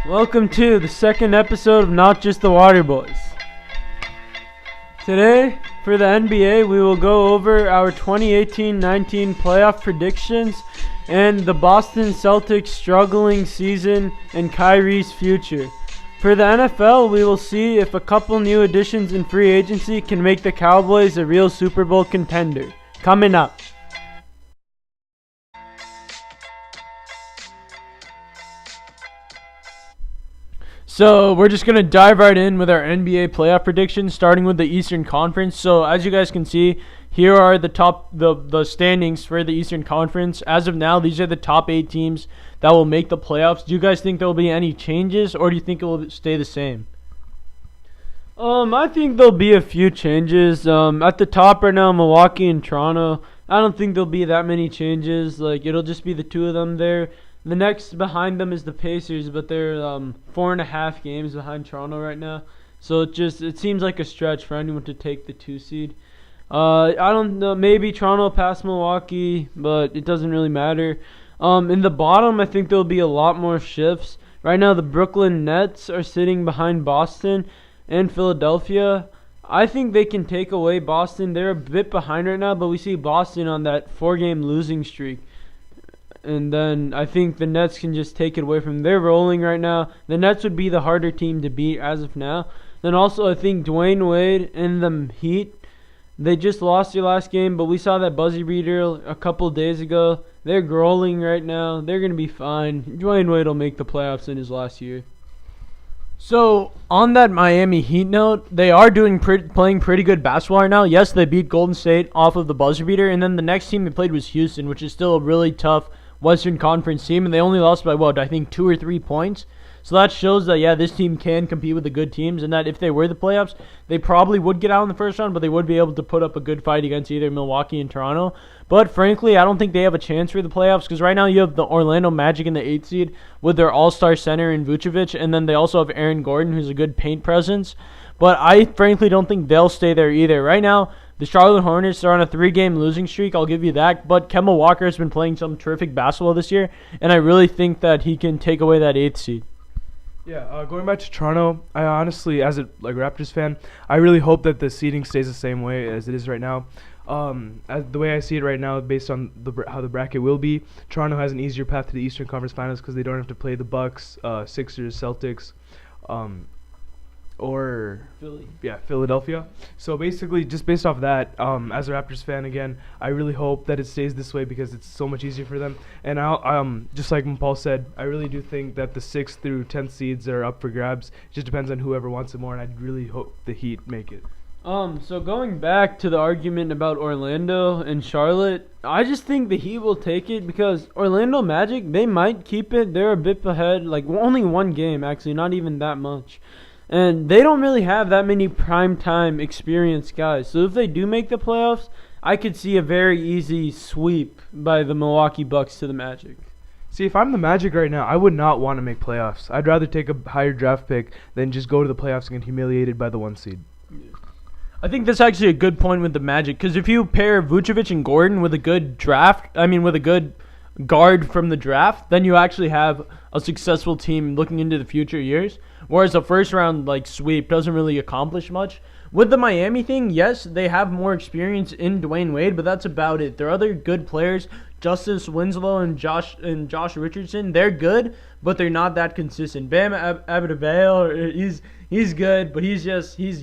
Welcome to the second episode of Not Just the Water Boys. Today, for the NBA, we will go over our 2018-19 playoff predictions and the Boston Celtics' struggling season and Kyrie's future. For the NFL, we will see if a couple new additions in free agency can make the Cowboys a real Super Bowl contender. Coming up. So we're just going to dive right in with our NBA playoff predictions, starting with the Eastern Conference. So as you guys can see, here are the standings for the Eastern Conference. As of now, these are the top 8 teams that will make the playoffs. Do you guys think there will be any changes, or do you think it will stay the same? I think there'll be a few changes. At the top right now, Milwaukee and Toronto. I don't think there'll be that many changes. It'll just be the two of them there. The next behind them is the Pacers, but they're 4.5 games behind Toronto right now. So it seems like a stretch for anyone to take the 2 seed. I don't know, maybe Toronto will pass Milwaukee, but it doesn't really matter. In the bottom, I think there'll be a lot more shifts. Right now, the Brooklyn Nets are sitting behind Boston and Philadelphia. I think they can take away Boston. They're a bit behind right now, but we see Boston on that 4-game losing streak. And then I think the Nets can just take it away from them. They're rolling right now. The Nets would be the harder team to beat as of now. Then also I think Dwayne Wade and the Heat, they just lost their last game, but we saw that buzzer beater a couple days ago. They're rolling right now. They're going to be fine. Dwayne Wade will make the playoffs in his last year. So, on that Miami Heat note, they are playing pretty good basketball right now. Yes, they beat Golden State off of the buzzer beater, and then the next team they played was Houston, which is still a really tough Western Conference team, and they only lost by, I think 2 or 3 points. So that shows that, this team can compete with the good teams, and that if they were the playoffs, they probably would get out in the first round, but they would be able to put up a good fight against either Milwaukee and Toronto. But frankly, I don't think they have a chance for the playoffs, because right now you have the Orlando Magic in the 8th seed with their all-star center in Vucevic, and then they also have Aaron Gordon, who's a good paint presence. But I frankly don't think they'll stay there either. Right now, the Charlotte Hornets are on a 3-game losing streak, I'll give you that. But Kemba Walker has been playing some terrific basketball this year, and I really think that he can take away that 8th seed. Yeah, going back to Toronto, I honestly, as a Raptors fan, I really hope that the seeding stays the same way as it is right now. As the way I see it right now, based on how the bracket will be, Toronto has an easier path to the Eastern Conference Finals because they don't have to play the Bucks, Sixers, Celtics, or Philadelphia. So basically, just based off that, as a Raptors fan again, I really hope that it stays this way because it's so much easier for them. And just like Paul said, I really do think that the 6th through 10th seeds are up for grabs. It just depends on whoever wants it more, and I really hope the Heat make it. So going back to the argument about Orlando and Charlotte, I just think the Heat will take it because Orlando Magic, they might keep it. They're a bit ahead, only 1 game actually, not even that much. And they don't really have that many primetime experienced guys. So if they do make the playoffs, I could see a very easy sweep by the Milwaukee Bucks to the Magic. See, if I'm the Magic right now, I would not want to make playoffs. I'd rather take a higher draft pick than just go to the playoffs and get humiliated by the 1 seed. I think that's actually a good point with the Magic, because if you pair Vucevic and Gordon with a good with a good guard from the draft, then you actually have a successful team looking into the future years. Whereas a first round sweep doesn't really accomplish much. With the Miami thing, yes, they have more experience in Dwayne Wade, but that's about it. There are other good players, Justice Winslow and Josh Richardson. They're good, but they're not that consistent. Bam Adebayo, he's good, but he's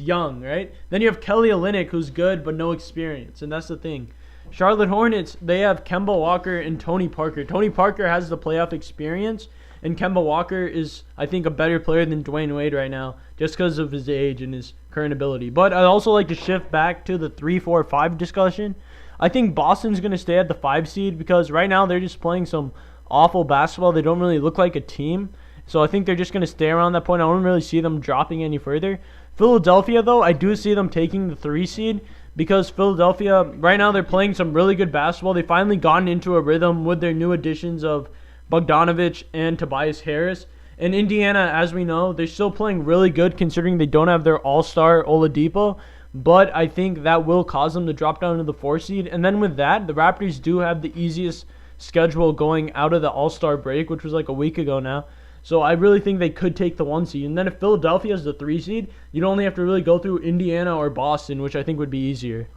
young, right? Then you have Kelly Olynyk, who's good but no experience, and that's the thing. Charlotte Hornets, they have Kemba Walker and Tony Parker. Tony Parker has the playoff experience, and Kemba Walker is, I think, a better player than Dwayne Wade right now, just because of his age and his current ability. But I'd also like to shift back to the 3, 4, 5 discussion. I think Boston's going to stay at the 5 seed because right now they're just playing some awful basketball. They don't really look like a team. So I think they're just going to stay around that point. I don't really see them dropping any further. Philadelphia, though, I do see them taking the 3 seed because Philadelphia, right now they're playing some really good basketball. They've finally gotten into a rhythm with their new additions of Bogdanovic and Tobias Harris. And Indiana, as we know, they're still playing really good considering they don't have their all-star Oladipo. But I think that will cause them to drop down to the 4 seed. And then with that, the Raptors do have the easiest schedule going out of the All-Star break, which was like a week ago now. So I really think they could take the 1 seed. And then if Philadelphia is the 3 seed, you'd only have to really go through Indiana or Boston, which I think would be easier.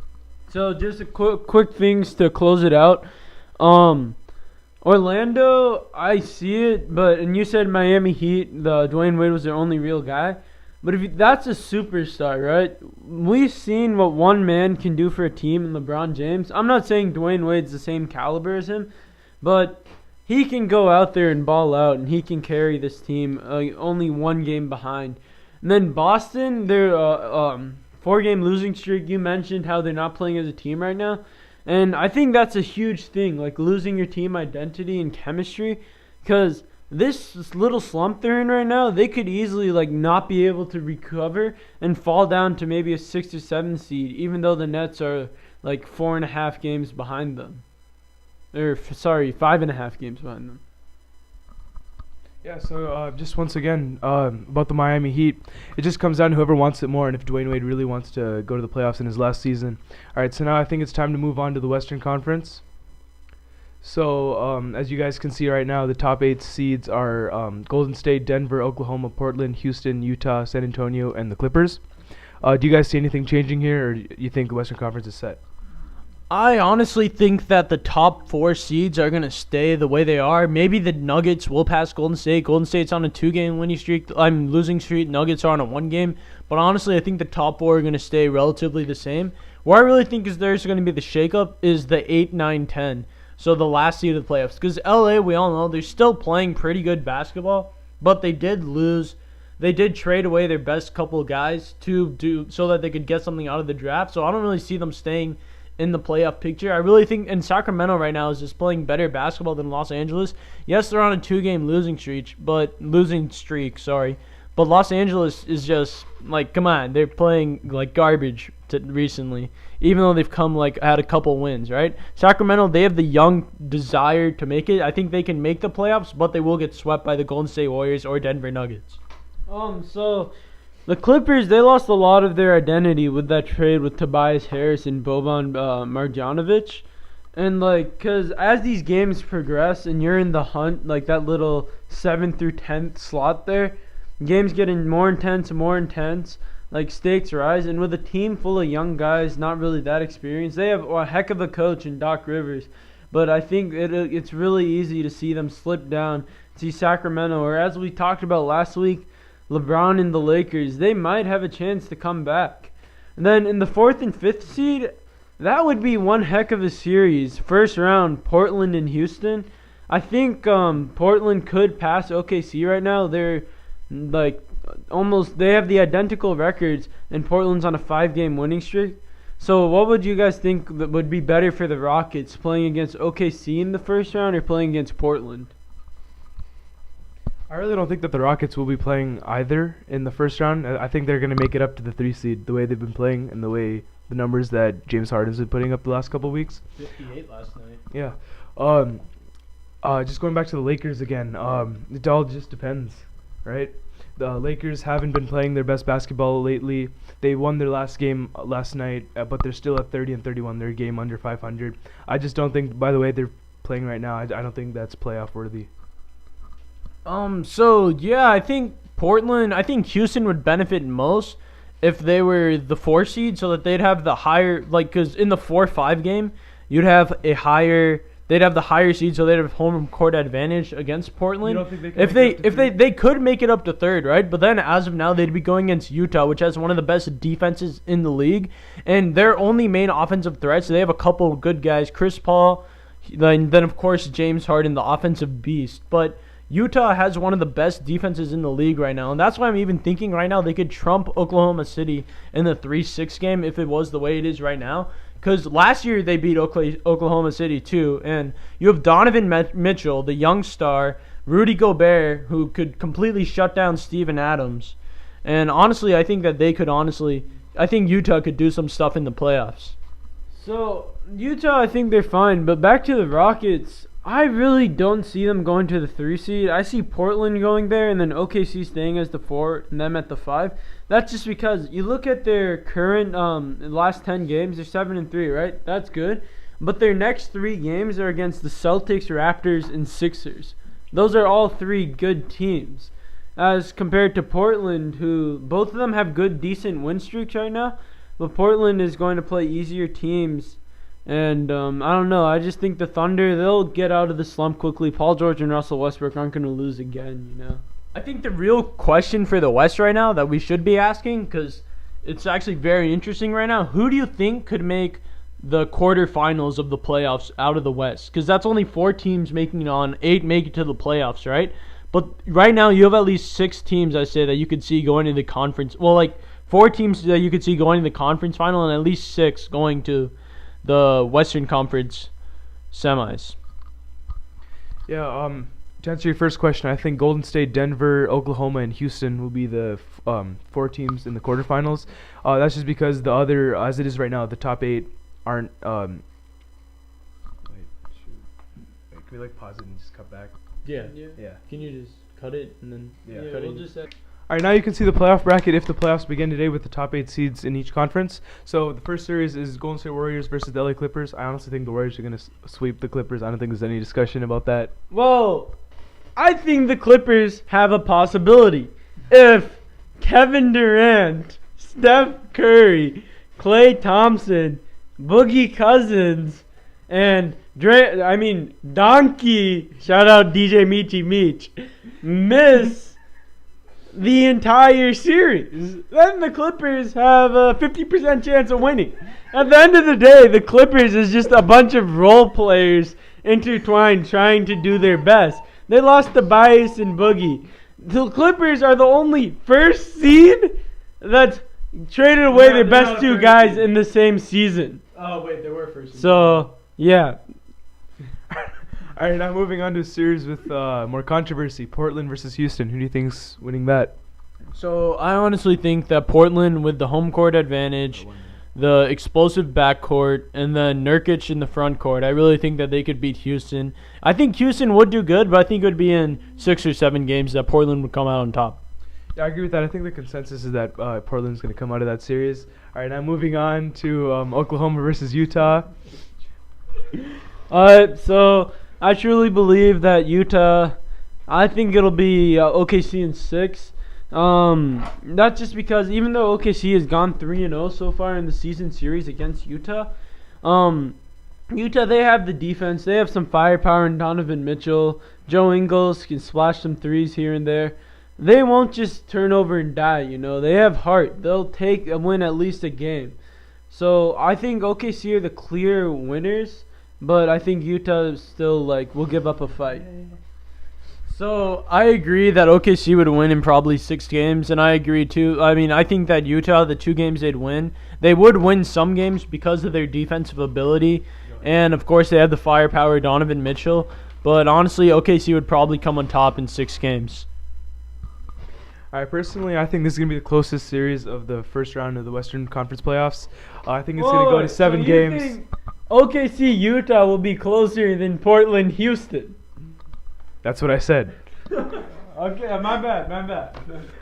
So just a quick things to close it out. Orlando, I see it, and you said Miami Heat, the Dwayne Wade was their only real guy. But that's a superstar, right? We've seen what one man can do for a team in LeBron James. I'm not saying Dwayne Wade's the same caliber as him, but he can go out there and ball out, and he can carry this team only 1 game behind. And then Boston, their 4-game losing streak, you mentioned how they're not playing as a team right now. And I think that's a huge thing, like losing your team identity and chemistry, because this little slump they're in right now, they could easily not be able to recover and fall down to maybe a 6 or 7 seed, even though the Nets are 4.5 games behind them. 5.5 games behind them. Yeah, so just once again, about the Miami Heat, it just comes down to whoever wants it more, and if Dwayne Wade really wants to go to the playoffs in his last season. All right, so now I think it's time to move on to the Western Conference. So as you guys can see right now, the top 8 seeds are Golden State, Denver, Oklahoma, Portland, Houston, Utah, San Antonio, and the Clippers. Do you guys see anything changing here, or do you think the Western Conference is set? I honestly think that the top 4 seeds are going to stay the way they are. Maybe the Nuggets will pass Golden State. Golden State's on a 2-game losing streak. Nuggets are on a 1-game. But honestly, I think the top 4 are going to stay relatively the same. Where I really think is there's going to be the shakeup is the 8, 9, 10. So the last seed of the playoffs. Because LA, we all know, they're still playing pretty good basketball. But they did lose. They did trade away their best couple of guys so that they could get something out of the draft. So I don't really see them staying in the playoff picture. I really think Sacramento right now is just playing better basketball than Los Angeles. Yes, they're on a 2-game losing streak, but Los Angeles is just come on, they're playing garbage recently, even though they've had a couple wins, right? Sacramento, they have the young desire to make it. I think they can make the playoffs, but they will get swept by the Golden State Warriors or Denver Nuggets. So the Clippers, they lost a lot of their identity with that trade with Tobias Harris and Boban Marjanovic. And, because as these games progress and you're in the hunt, that little 7th through 10th slot there, games getting more intense and more intense, stakes rise. And with a team full of young guys, not really that experienced, they have a heck of a coach in Doc Rivers. But I think it's really easy to see them slip down, see Sacramento, or as we talked about last week, LeBron and the Lakers, they might have a chance to come back. And then in the 4th and 5th seed, that would be one heck of a series. First round, Portland and Houston. I think Portland could pass OKC right now. They're they have the identical records, and Portland's on a 5-game winning streak. So what would you guys think that would be better for the Rockets, playing against OKC in the first round or playing against Portland? I really don't think that the Rockets will be playing either in the first round. I think they're going to make it up to the 3 seed the way they've been playing and the numbers that James Harden's been putting up the last couple of weeks. 58 last night. Yeah. Just going back to the Lakers again, it all just depends, right? The Lakers haven't been playing their best basketball lately. They won their last game last night, but they're still at 30-31. They're a game under 500. I just don't think, by the way they're playing right now, I don't think that's playoff worthy. I think Houston would benefit most if they were the 4 seed, so that they'd have the higher, because in the 4-5 game, they'd have the higher seed, so they'd have home court advantage against Portland. You don't think they could they could make it up to 3rd, right? But then as of now, they'd be going against Utah, which has one of the best defenses in the league, and their only main offensive threats, they have a couple of good guys, Chris Paul, then of course James Harden, the offensive beast, but Utah has one of the best defenses in the league right now, and that's why I'm even thinking right now they could trump Oklahoma City in the 3-6 game if it was the way it is right now. Because last year they beat Oklahoma City too, and you have Donovan Mitchell, the young star, Rudy Gobert, who could completely shut down Steven Adams. And honestly, I think Utah could do some stuff in the playoffs. So Utah, I think they're fine, but back to the Rockets, I really don't see them going to the 3 seed. I see Portland going there and then OKC staying as the 4 and them at the 5. That's just because you look at their current last 10 games, they're 7-3, right? That's good. But their next 3 games are against the Celtics, Raptors, and Sixers. Those are all three good teams. As compared to Portland, who both of them have good, decent win streaks right now. But Portland is going to play easier teams. And I don't know. I just think the Thunder, they'll get out of the slump quickly. Paul George and Russell Westbrook aren't going to lose again, you know. I think the real question for the West right now that we should be asking, because it's actually very interesting right now, who do you think could make the quarterfinals of the playoffs out of the West? Because that's only 4 teams making it on, 8 make it to the playoffs, right? But right now you have at least 6 teams, I say, that you could see going to the conference. Well, like 4 teams that you could see going to the conference final, and at least 6 going to the Western Conference semis. Yeah, to answer your first question, I think Golden State, Denver, Oklahoma, and Houston will be the 4 teams in the quarterfinals. That's just because the other, as it is right now, the top 8 aren't. Wait, can we pause it and just cut back? Yeah. Yeah. Can you just cut it and then cut we'll it? just All right, now you can see the playoff bracket if the playoffs begin today with the top 8 seeds in each conference. So the first series is Golden State Warriors versus the LA Clippers. I honestly think the Warriors are going to sweep the Clippers. I don't think there's any discussion about that. Well, I think the Clippers have a possibility. If Kevin Durant, Steph Curry, Klay Thompson, Boogie Cousins, and Donkey, shout out DJ Michi Meech, miss the entire series, then the Clippers have a 50% chance of winning. At the end of the day, the Clippers is just a bunch of role players intertwined trying to do their best. They lost to Bias and Boogie. The Clippers are the only first seed that's traded away their best 2 guys in the same season. Oh, wait, there were first seed. So, yeah. All right, now moving on to a series with more controversy. Portland versus Houston. Who do you think's winning that? So, I honestly think that Portland, with the home court advantage, the explosive backcourt, and then Nurkic in the front court, I really think that they could beat Houston. I think Houston would do good, but I think it would be in 6 or 7 games that Portland would come out on top. Yeah, I agree with that. I think the consensus is that Portland's going to come out of that series. All right, now moving on to Oklahoma versus Utah. So I truly believe that Utah, I think it'll be OKC in 6. That's just because even though OKC has gone 3-0 so far in the season series against Utah, Utah, they have the defense. They have some firepower in Donovan Mitchell. Joe Ingles can splash some threes here and there. They won't just turn over and die, you know. They have heart. They'll take a win at least a game. So I think OKC are the clear winners, but I think Utah still will give up a fight. So I agree that OKC would win in probably 6 games, and I agree too. I mean, I think that Utah, the 2 games they'd win, they would win some games because of their defensive ability, and of course they have the firepower, Donovan Mitchell. But honestly, OKC would probably come on top in 6 games. All right, personally, I think this is going to be the closest series of the first round of the Western Conference playoffs. I think it's going to go to 7 games. Think OKC Utah will be closer than Portland Houston? That's what I said. Okay, my bad.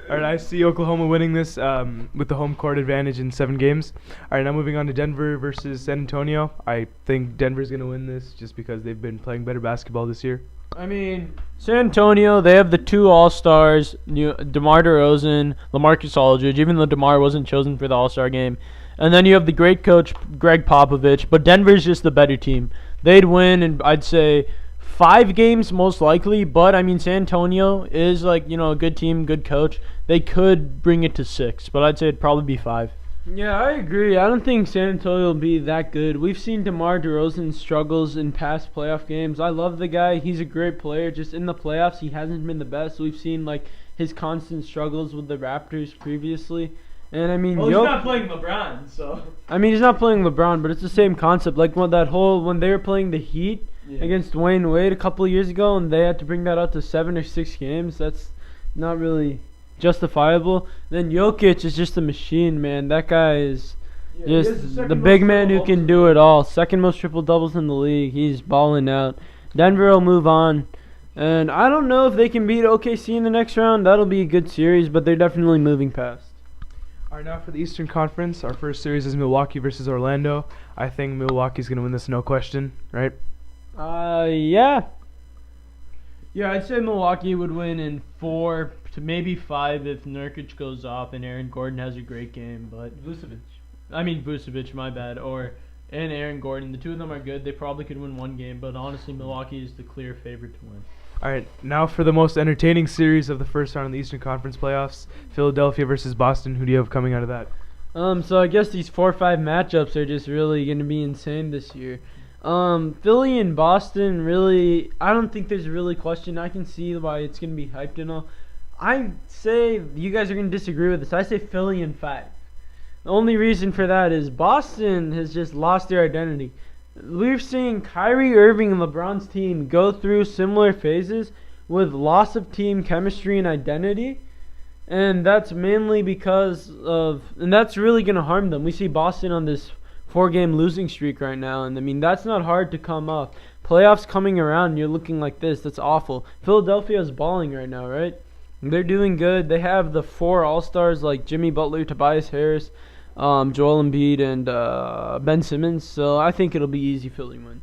All right, I see Oklahoma winning this with the home court advantage in 7 games. All right, now moving on to Denver versus San Antonio. I think Denver's going to win this just because they've been playing better basketball this year. I mean, San Antonio, they have the 2 All-Stars, DeMar DeRozan, LaMarcus Aldridge, even though DeMar wasn't chosen for the All-Star game. And then you have the great coach, Greg Popovich, but Denver's just the better team. They'd win, and I'd say 5 games most likely, but I mean, San Antonio is a good team, good coach. They could bring it to 6, but I'd say it'd probably be 5. Yeah, I agree. I don't think San Antonio will be that good. We've seen DeMar DeRozan struggles in past playoff games. I love the guy. He's a great player. Just in the playoffs, he hasn't been the best. We've seen his constant struggles with the Raptors previously. And I mean, he's not playing LeBron, so. I mean, he's not playing LeBron, but it's the same concept. When they were playing the Heat against Dwayne Wade a couple of years ago, and they had to bring that out to 7 or 6 games. That's not really justifiable. Then Jokic is just a machine, man. That guy is just the big man who can do it all. 2nd most triple doubles in the league. He's balling out. Denver will move on, and I don't know if they can beat OKC in the next round. That'll be a good series, but they're definitely moving past. All right, now for the Eastern Conference, our first series is Milwaukee versus Orlando. I think Milwaukee's going to win this, no question, right? Yeah. Yeah, I'd say Milwaukee would win in 4 to maybe 5 if Nurkic goes off and Aaron Gordon has a great game. But Vucevic, my bad. And Aaron Gordon. The two of them are good. They probably could win one game, but honestly, Milwaukee is the clear favorite to win. All right, now for the most entertaining series of the first round of the Eastern Conference playoffs, Philadelphia versus Boston. Who do you have coming out of that? So I guess these 4-5 matchups are just really going to be insane this year. Philly and Boston, really, I don't think there's really question. I can see why it's going to be hyped and all. I say, you guys are going to disagree with this. I say Philly in 5. The only reason for that is Boston has just lost their identity. We're seeing Kyrie Irving and LeBron's team go through similar phases with loss of team chemistry and identity. And that's mainly because of, and that's really going to harm them. We see Boston on this 4-game losing streak right now, and I mean, that's not hard to come off. Playoffs coming around, and you're looking like this. That's awful. Philadelphia is balling right now, right? They're doing good. They have the 4 All-Stars like Jimmy Butler, Tobias Harris, Joel Embiid, and Ben Simmons. So I think it'll be easy Philly win.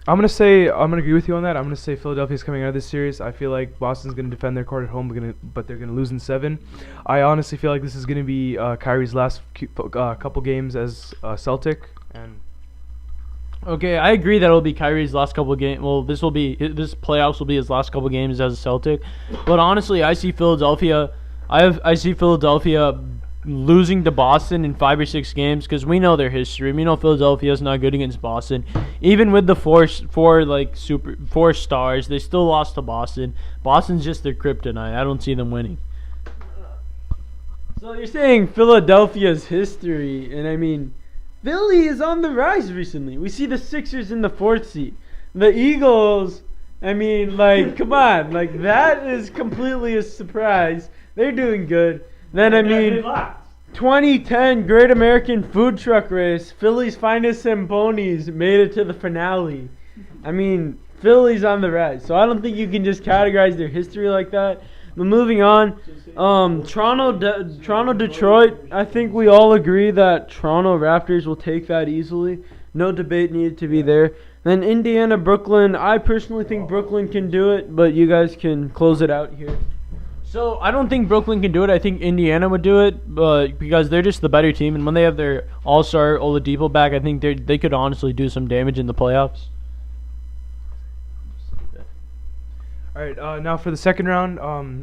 I'm gonna agree with you on that. I'm gonna say Philadelphia's coming out of this series. I feel like Boston's gonna defend their court at home, but they're gonna lose in 7. I honestly feel like this is gonna be Kyrie's last couple games as Celtic, and Okay, I agree that it'll be Kyrie's last couple of games. Well, this playoffs will be his last couple of games as a Celtic. But honestly, I see Philadelphia. I see Philadelphia losing to Boston in 5 or 6 games because we know their history. We know Philadelphia's not good against Boston. Even with the four stars, they still lost to Boston. Boston's just their kryptonite. I don't see them winning. So you're saying Philadelphia's history, and I mean, Philly is on the rise recently. We see the Sixers in the 4th seed. The Eagles, I mean, like, come on. Like, that is completely a surprise. They're doing good. Then, I mean, 2010 Great American Food Truck Race, Philly's finest Zambonis made it to the finale. I mean, Philly's on the rise. So I don't think you can just categorize their history like that. But moving on, Toronto, Detroit. I think we all agree that Toronto Raptors will take that easily. No debate needed to be there. Then Indiana, Brooklyn. I personally think Brooklyn can do it, but you guys can close it out here. So I don't think Brooklyn can do it. I think Indiana would do it, but because they're just the better team, and when they have their All-Star Oladipo back, I think they could honestly do some damage in the playoffs. all right. Now for the second round,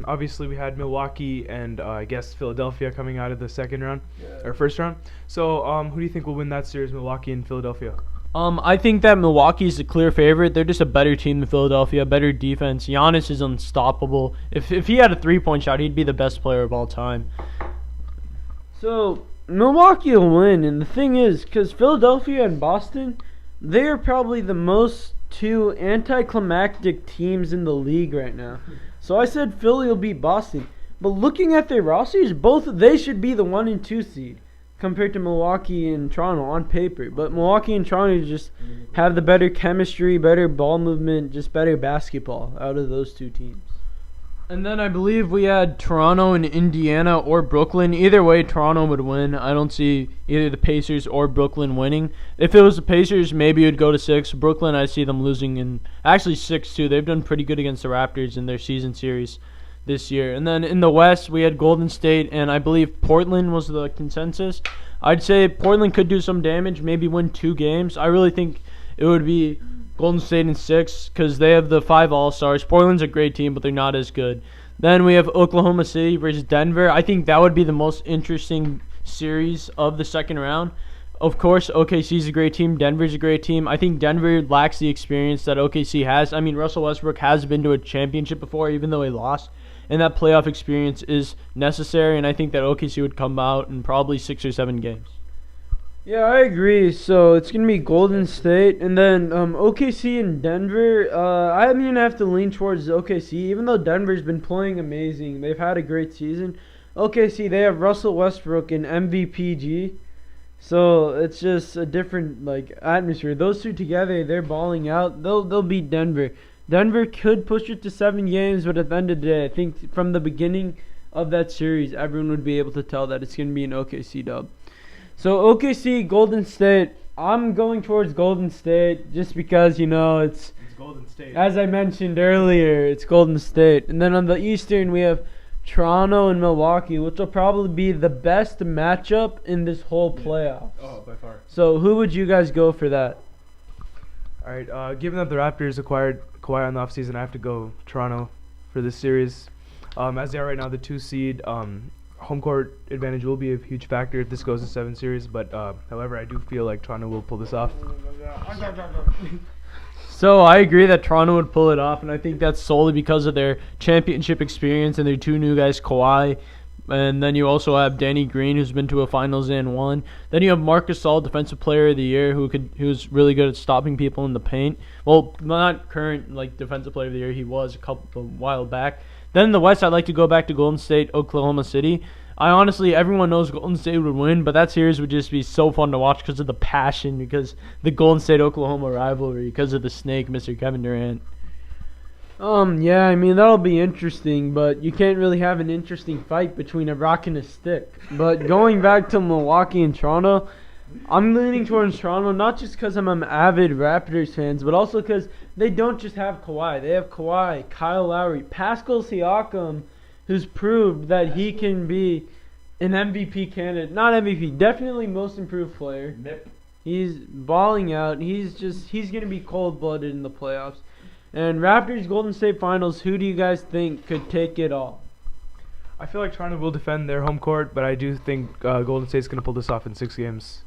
obviously we had Milwaukee and I guess Philadelphia coming out of the second round or first round. So who do you think will win that series, Milwaukee and Philadelphia? I think that Milwaukee's the clear favorite. They're just a better team than Philadelphia, better defense. Giannis is unstoppable. If he had a 3-point shot, he'd be the best player of all time. So Milwaukee will win, and the thing is, because Philadelphia and Boston, they are probably the most 2 anticlimactic teams in the league right now. So I said Philly will beat Boston. But looking at their rosters, both they should be the 1 and 2 seed compared to Milwaukee and Toronto on paper. But Milwaukee and Toronto just have the better chemistry, better ball movement, just better basketball out of those 2 teams. And then I believe we had Toronto and Indiana or Brooklyn. Either way, Toronto would win. I don't see either the Pacers or Brooklyn winning. If it was the Pacers, maybe it would go to 6. Brooklyn, I see them losing in actually 6 too. They've done pretty good against the Raptors in their season series this year. And then in the West, we had Golden State, and I believe Portland was the consensus. I'd say Portland could do some damage, maybe win 2 games. I really think it would be Golden State in 6 because they have the 5 All-Stars. Portland's a great team, but they're not as good. Then we have Oklahoma City versus Denver. I think that would be the most interesting series of the second round. Of course, OKC's a great team. Denver's a great team. I think Denver lacks the experience that OKC has. I mean, Russell Westbrook has been to a championship before, even though he lost. And that playoff experience is necessary, and I think that OKC would come out in probably 6 or 7 games. Yeah, I agree. So it's going to be Golden State, and then OKC and Denver. I'm going to have to lean towards OKC, even though Denver's been playing amazing. They've had a great season. OKC, they have Russell Westbrook and MVPG. So it's just a different atmosphere. Those 2 together, they're balling out. They'll beat Denver. Denver could push it to 7 games, but at the end of the day, I think from the beginning of that series, everyone would be able to tell that it's going to be an OKC dub. So OKC, Golden State, I'm going towards Golden State just because, it's Golden State. As I mentioned earlier, it's Golden State. And then on the Eastern, we have Toronto and Milwaukee, which will probably be the best matchup in this whole playoffs. Oh, by far. So who would you guys go for that? All right. Given that the Raptors acquired Kawhi in the offseason, I have to go Toronto for this series. As they are right now, the 2 seed, home court advantage will be a huge factor if this goes to 7 series. But however, I do feel like Toronto will pull this off. So I agree that Toronto would pull it off, and I think that's solely because of their championship experience and their 2 new guys, Kawhi. And then you also have Danny Green, who's been to a finals and won. Then you have Marc Gasol, Defensive Player of the Year, who's really good at stopping people in the paint. Well, not current Defensive Player of the Year. He was a while back. Then in the West, I'd like to go back to Golden State, Oklahoma City. Everyone knows Golden State would win, but that series would just be so fun to watch because of the passion, because the Golden State-Oklahoma rivalry, because of the snake, Mr. Kevin Durant. Yeah, I mean, that'll be interesting, but you can't really have an interesting fight between a rock and a stick. But going back to Milwaukee and Toronto, I'm leaning towards Toronto, not just because I'm an avid Raptors fans, but also because they don't just have Kawhi. They have Kawhi, Kyle Lowry, Pascal Siakam, who's proved that he can be an MVP candidate. Not MVP, definitely most improved player. He's balling out. He's going to be cold-blooded in the playoffs. And Raptors Golden State Finals, who do you guys think could take it all? I feel like Toronto will defend their home court, but I do think Golden State's going to pull this off in 6 games.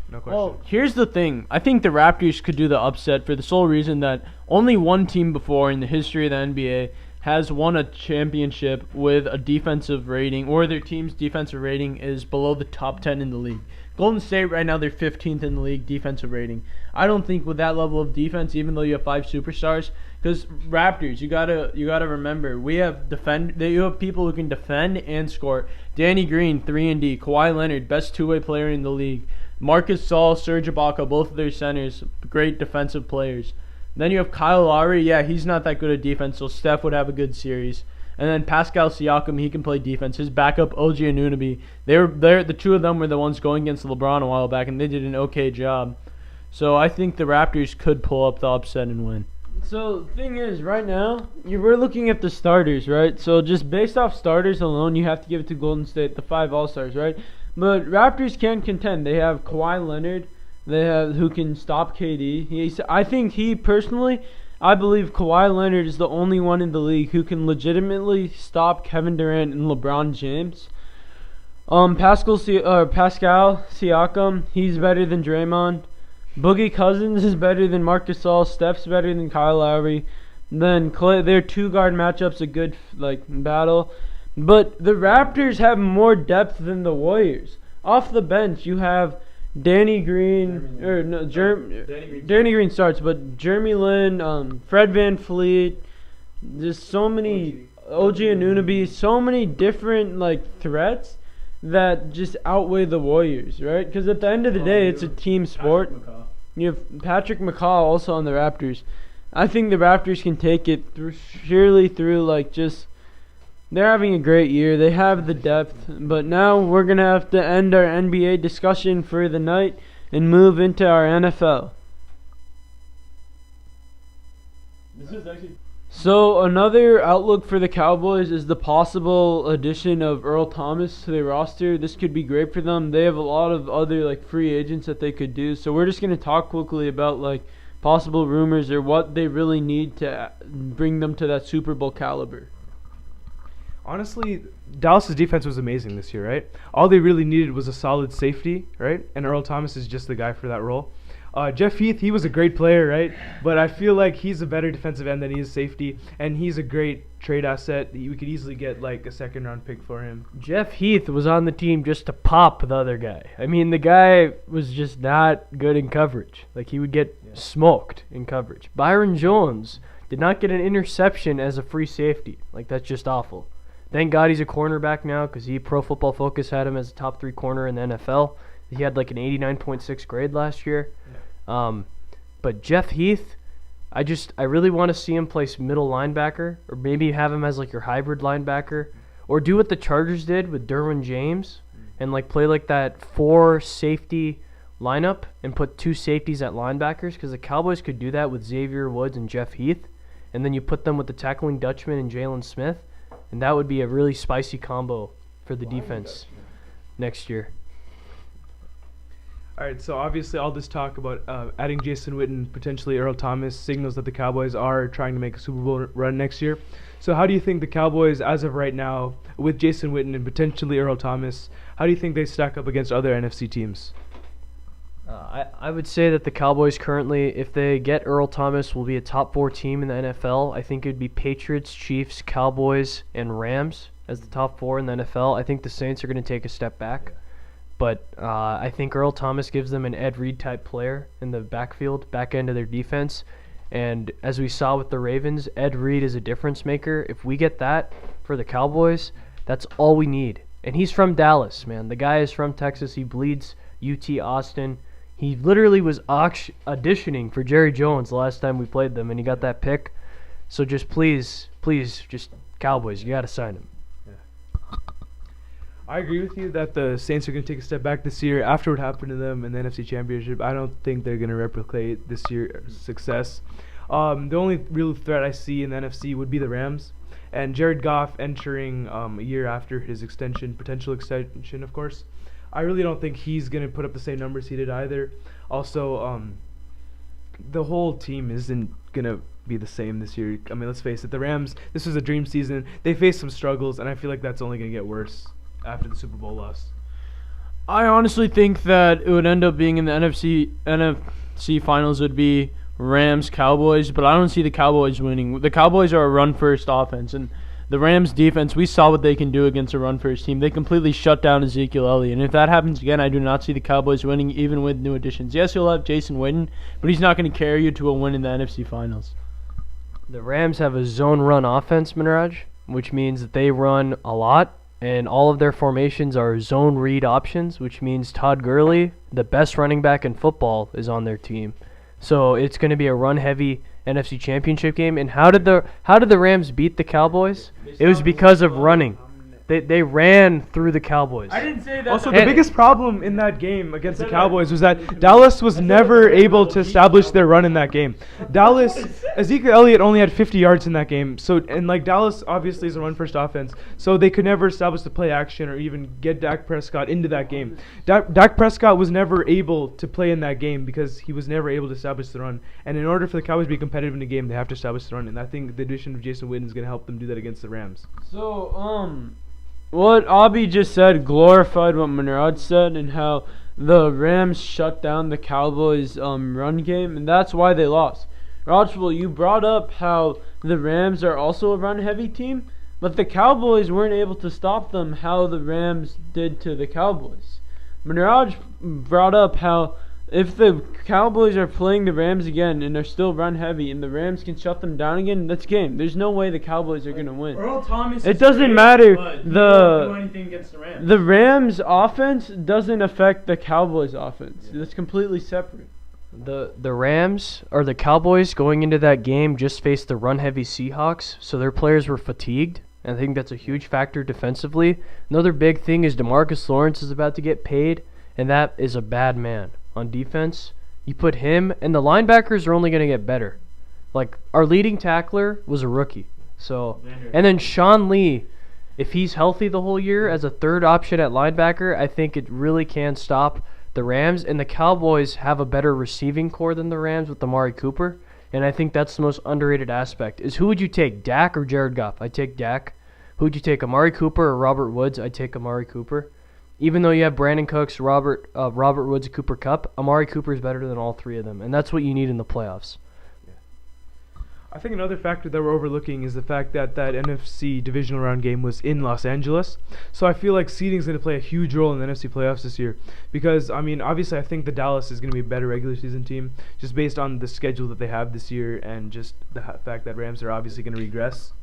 No question. Well, here's the thing. I think the Raptors could do the upset for the sole reason that only one team before in the history of the NBA has won a championship with a defensive rating, or their team's defensive rating is below the top 10 in the league. Golden State right now, they're 15th in the league defensive rating. I don't think with that level of defense, even though you have 5 superstars, because Raptors, you gotta remember, you have people who can defend and score. Danny Green, 3-and-D, Kawhi Leonard, best 2-way player in the league. Marc Gasol, Serge Ibaka, both of their centers, great defensive players. Then you have Kyle Lowry. Yeah, he's not that good at defense, so Steph would have a good series. And then Pascal Siakam, he can play defense. His backup, OG Anunoby, the 2 of them were the ones going against LeBron a while back, and they did an okay job. So I think the Raptors could pull up the upset and win. So the thing is, right now, we're looking at the starters, right? So just based off starters alone, you have to give it to Golden State, the 5 All-Stars, right? But Raptors can contend. They have Kawhi Leonard, who can stop KD. I believe Kawhi Leonard is the only one in the league who can legitimately stop Kevin Durant and LeBron James. Pascal Siakam, he's better than Draymond. Boogie Cousins is better than Marc Gasol. Steph's better than Kyle Lowry. Then their 2-guard matchup's a good battle. But the Raptors have more depth than the Warriors. Off the bench, you have Danny Green, Danny Green starts, but Jeremy Lin, Fred VanVleet, there's so many, OG Anunoby, so many different threats that just outweigh the Warriors, right? Because at the end of the day, it's a team sport. You have Patrick McCaw also on the Raptors. I think the Raptors can take it through they're having a great year. They have the depth. But now we're going to have to end our NBA discussion for the night and move into our NFL. So another outlook for the Cowboys is the possible addition of Earl Thomas to their roster. This could be great for them. They have a lot of other free agents that they could do. So we're just going to talk quickly about possible rumors or what they really need to bring them to that Super Bowl caliber. Honestly, Dallas' defense was amazing this year, right? All they really needed was a solid safety, right? And Earl Thomas is just the guy for that role. Jeff Heath, he was a great player, right? But I feel like he's a better defensive end than he is safety, and he's a great trade asset. We could easily get a second-round pick for him. Jeff Heath was on the team just to pop the other guy. I mean, the guy was just not good in coverage. He would get smoked in coverage. Byron Jones did not get an interception as a free safety. That's just awful. Thank God he's a cornerback now because Pro Football Focus had him as a top 3 corner in the NFL. He had an 89.6 grade last year. But Jeff Heath, I really want to see him play middle linebacker, or maybe have him as your hybrid linebacker, or do what the Chargers did with Derwin James and play that 4 safety lineup and put 2 safeties at linebackers, because the Cowboys could do that with Xavier Woods and Jeff Heath, and then you put them with the tackling Dutchman and Jalen Smith, and that would be a really spicy combo for the defense next year. All right, so obviously all this talk about adding Jason Witten, potentially Earl Thomas, signals that the Cowboys are trying to make a Super Bowl run next year. So how do you think the Cowboys, as of right now, with Jason Witten and potentially Earl Thomas, how do you think they stack up against other NFC teams? I would say that the Cowboys currently, if they get Earl Thomas, will be a top 4 team in the NFL. I think it would be Patriots, Chiefs, Cowboys, and Rams as the top 4 in the NFL. I think the Saints are going to take a step back. But I think Earl Thomas gives them an Ed Reed type player in the backfield, back end of their defense. And as we saw with the Ravens, Ed Reed is a difference maker. If we get that for the Cowboys, that's all we need. And he's from Dallas, man. The guy is from Texas. He bleeds UT Austin. He literally was auditioning for Jerry Jones the last time we played them, and he got that pick. So just please, just Cowboys, you got to sign him. I agree with you that the Saints are going to take a step back this year after what happened to them in the NFC Championship. I don't think they're going to replicate this year's success. The only real threat I see in the NFC would be the Rams. And Jared Goff entering a year after his potential extension, of course. I really don't think he's going to put up the same numbers he did either. Also, the whole team isn't going to be the same this year. I mean, let's face it, the Rams, this was a dream season. They faced some struggles, and I feel like that's only going to get worse after the Super Bowl loss. I honestly think that it would end up being in the NFC finals would be Rams Cowboys, but I don't see the Cowboys winning. The Cowboys are a run first offense, and the Rams defense, we saw what they can do against a run first team. They completely shut down Ezekiel Elliott, and if that happens again, I do not see the Cowboys winning even with new additions. Yes, you'll have Jason Witten, but he's not going to carry you to a win in the NFC finals. The Rams have a zone run offense, Minraj, which means that they run a lot. And all of their formations are zone read options, which means Todd Gurley, the best running back in football, is on their team. So it's going to be a run-heavy NFC Championship game. And how did the Rams beat the Cowboys? It was because of running. They ran through the Cowboys. I didn't say that. Also, the biggest problem in that game against the Cowboys was that Dallas was never able to establish their run in that game. Ezekiel Elliott only had 50 yards in that game. So, and like Dallas obviously is a run-first offense, so they could never establish the play action or even get Dak Prescott into that game. Dak Prescott was never able to play in that game because he was never able to establish the run. And in order for the Cowboys to be competitive in the game, they have to establish the run. And I think the addition of Jason Witten is going to help them do that against the Rams. So, what Abby just said glorified what Minraj said and how the Rams shut down the Cowboys' run game, and that's why they lost. Rajwell, you brought up how the Rams are also a run-heavy team, but the Cowboys weren't able to stop them how the Rams did to the Cowboys. Minraj brought up how if the Cowboys are playing the Rams again and they're still run-heavy and the Rams can shut them down again, that's game. There's no way the Cowboys are going to win. Earl Thomas It doesn't matter. He won't do anything against the Rams. The Rams' offense doesn't affect the Cowboys' offense. It's completely separate. The Rams or the Cowboys going into that game just faced the run-heavy Seahawks, so their players were fatigued. And I think that's a huge factor defensively. Another big thing is DeMarcus Lawrence is about to get paid, and that is a bad man. On defense, you put him, and the linebackers are only going to get better. Like, our leading tackler was a rookie. So, and then Sean Lee, if he's healthy the whole year as a third option at linebacker, I think it really can stop the Rams. And the Cowboys have a better receiving core than the Rams with Amari Cooper. And I think that's the most underrated aspect, is who would you take, Dak or Jared Goff? I'd take Dak. Who would you take, Amari Cooper or Robert Woods? I'd take Amari Cooper. Even though you have Brandon Cooks, Robert Woods, Cooper Kupp, Amari Cooper is better than all three of them, and that's what you need in the playoffs. I think another factor that we're overlooking is the fact that that NFC divisional round game was in Los Angeles. So I feel like seeding is going to play a huge role in the NFC playoffs this year. Because, I mean, obviously I think the Dallas is going to be a better regular season team just based on the schedule that they have this year and just the fact that Rams are obviously going to regress.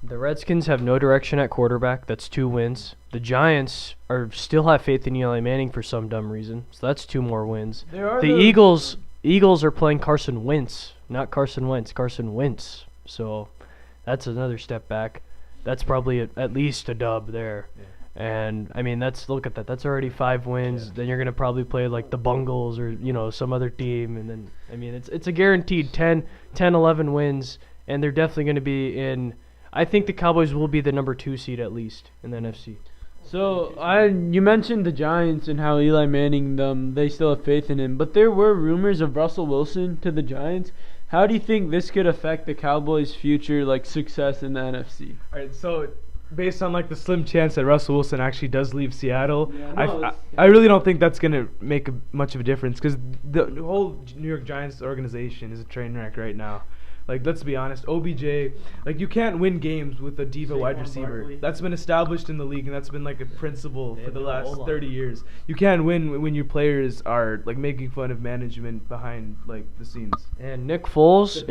The Redskins have no direction at quarterback. That's 2 wins. The Giants still have faith in Eli Manning for some dumb reason. So that's 2 more wins. The Eagles are playing Carson Wentz, not Carson Wentz, Carson Wentz. So that's another step back. That's probably at least a dub there. Yeah. And I mean, look at that. That's already 5 wins. Then you're gonna probably play like the Bungles or some other team, and then I mean, it's a guaranteed 10, 11 wins, and they're definitely gonna be in. I think the Cowboys will be the number 2 seed at least in the NFC. So you mentioned the Giants and how Eli Manning they still have faith in him, but there were rumors of Russell Wilson to the Giants. How do you think this could affect the Cowboys' future success in the NFC? All right, so based on the slim chance that Russell Wilson actually does leave Seattle, I really don't think that's gonna make much of a difference because the whole New York Giants organization is a train wreck right now. Let's be honest, OBJ, you can't win games with a diva wide receiver. Barkley. That's been established in the league, and that's been a principle for the last 30 years. You can't win when your players are making fun of management behind the scenes. And Nick Foles,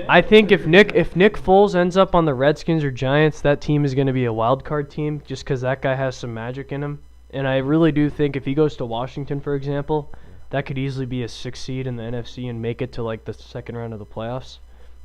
I think if Nick Foles ends up on the Redskins or Giants, that team is going to be a wild card team just because that guy has some magic in him. And I really do think if he goes to Washington, for example, that could easily be a 6 seed in the NFC and make it to the second round of the playoffs.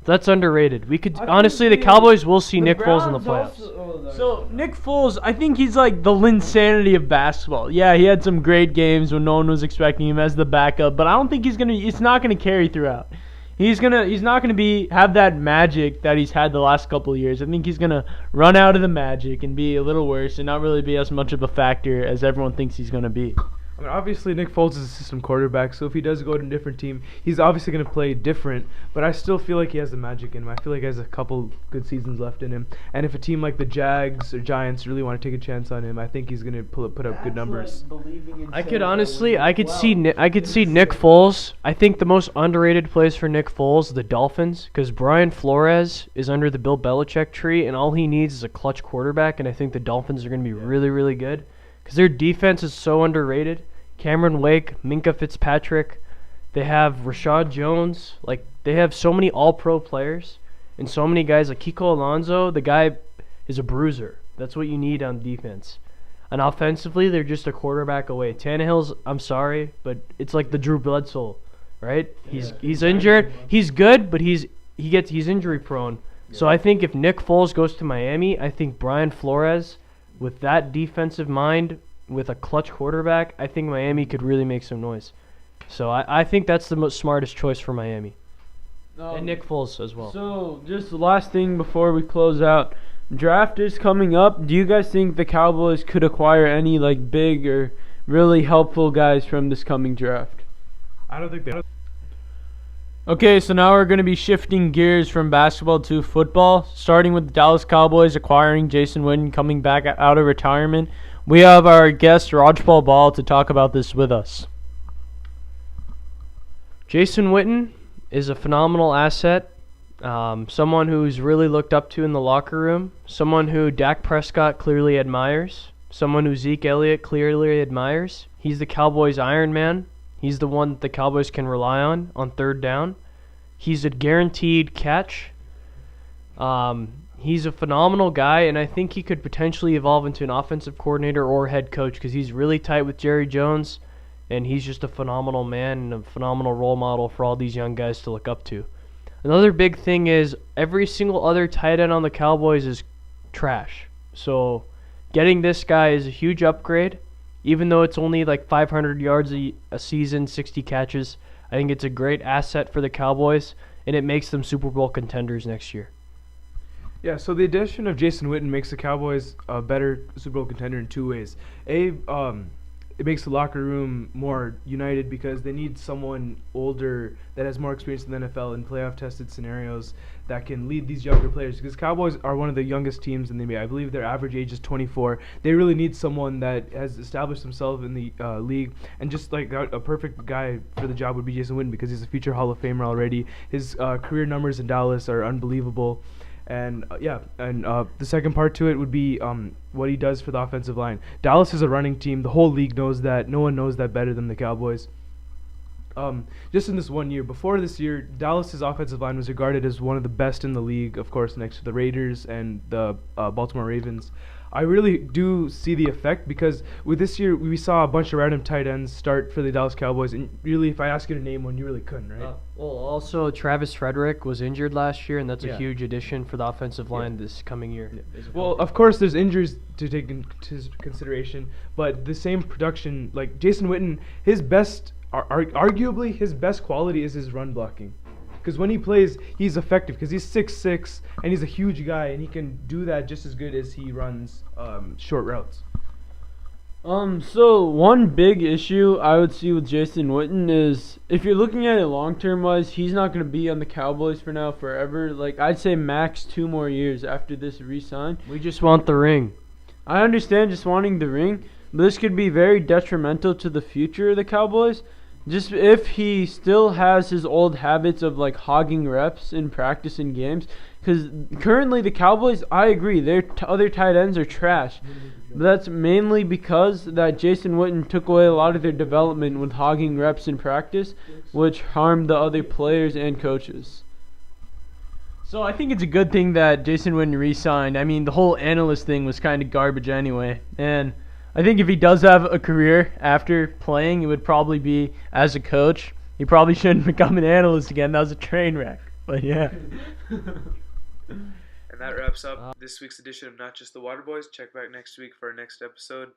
That's underrated. We could honestly, the Cowboys will see Nick Foles in the playoffs. So Nick Foles, I think he's the Linsanity of basketball. Yeah, he had some great games when no one was expecting him as the backup, but I don't think it's not gonna carry throughout. He's not gonna have that magic that he's had the last couple of years. I think he's gonna run out of the magic and be a little worse and not really be as much of a factor as everyone thinks he's gonna be. I mean, obviously, Nick Foles is a system quarterback, so if he does go to a different team, he's obviously going to play different, but I still feel like he has the magic in him. I feel like he has a couple good seasons left in him, and if a team like the Jags or Giants really want to take a chance on him, I think he's going to put up good numbers. I could see Nick Foles. I think the most underrated place for Nick Foles, the Dolphins, because Brian Flores is under the Bill Belichick tree, and all he needs is a clutch quarterback, and I think the Dolphins are going to be really, really good, because their defense is so underrated. Cameron Wake, Minka Fitzpatrick, they have Rashad Jones. They have so many all-pro players and so many guys Kiko Alonso. The guy is a bruiser. That's what you need on defense. And offensively, they're just a quarterback away. Tannehill's, I'm sorry, but it's like the Drew Bledsoe, right? He's injured. He's good, but he's injury prone. Yeah. So I think if Nick Foles goes to Miami, I think Brian Flores, with that defensive mind, with a clutch quarterback, I think Miami could really make some noise. So I think that's the most smartest choice for Miami. And Nick Foles as well. So just the last thing before we close out. Draft is coming up. Do you guys think the Cowboys could acquire any big or really helpful guys from this coming draft? I don't think they. Okay, so now we're going to be shifting gears from basketball to football, starting with the Dallas Cowboys acquiring Jason Witten coming back out of retirement. We have our guest, Rajpal Ball, to talk about this with us. Jason Witten is a phenomenal asset, someone who's really looked up to in the locker room, someone who Dak Prescott clearly admires, someone who Zeke Elliott clearly admires. He's the Cowboys' Iron Man. He's the one that the Cowboys can rely on third down. He's a guaranteed catch. He's a phenomenal guy, and I think he could potentially evolve into an offensive coordinator or head coach because he's really tight with Jerry Jones, and he's just a phenomenal man and a phenomenal role model for all these young guys to look up to. Another big thing is every single other tight end on the Cowboys is trash. So getting this guy is a huge upgrade, even though it's only 500 yards a season, 60 catches. I think it's a great asset for the Cowboys, and it makes them Super Bowl contenders next year. Yeah, so the addition of Jason Witten makes the Cowboys a better Super Bowl contender in 2 ways. It makes the locker room more united because they need someone older that has more experience in the NFL in playoff-tested scenarios that can lead these younger players. Because Cowboys are one of the youngest teams in the NBA. I believe their average age is 24. They really need someone that has established himself in the league. And just a perfect guy for the job would be Jason Witten because he's a future Hall of Famer already. His career numbers in Dallas are unbelievable. And the second part to it would be what he does for the offensive line. Dallas is a running team. The whole league knows that. No one knows that better than the Cowboys. Just in this 1 year, before this year, Dallas's offensive line was regarded as one of the best in the league, of course, next to the Raiders and the Baltimore Ravens. I really do see the effect because with this year we saw a bunch of random tight ends start for the Dallas Cowboys, and really, if I ask you to name one, you really couldn't, right? Well, also Travis Frederick was injured last year, and that's Yeah. a huge addition for the offensive line this coming year. Well, of course, there's injuries to take into consideration, but the same production, like Jason Witten, his best, arguably his best quality is his run blocking. Because when he plays, he's effective because he's 6'6", and he's a huge guy, and he can do that just as good as he runs short routes. So one big issue I would see with Jason Witten is if you're looking at it long-term wise, he's not going to be on the Cowboys for now forever. Like, I'd say max 2 more years after this re-sign. We just want the ring. I understand just wanting the ring, but this could be very detrimental to the future of the Cowboys. Just if he still has his old habits of like hogging reps in practice and games, because currently the Cowboys, I agree, their other tight ends are trash, but that's mainly because that Jason Witten took away a lot of their development with hogging reps in practice, which harmed the other players and coaches. So I think it's a good thing that Jason Witten re-signed. I mean, the whole analyst thing was kind of garbage anyway, and I think if he does have a career after playing, it would probably be as a coach. He probably shouldn't become an analyst again. That was a train wreck. But yeah. And that wraps up this week's edition of Not Just the Water Boys. Check back next week for our next episode.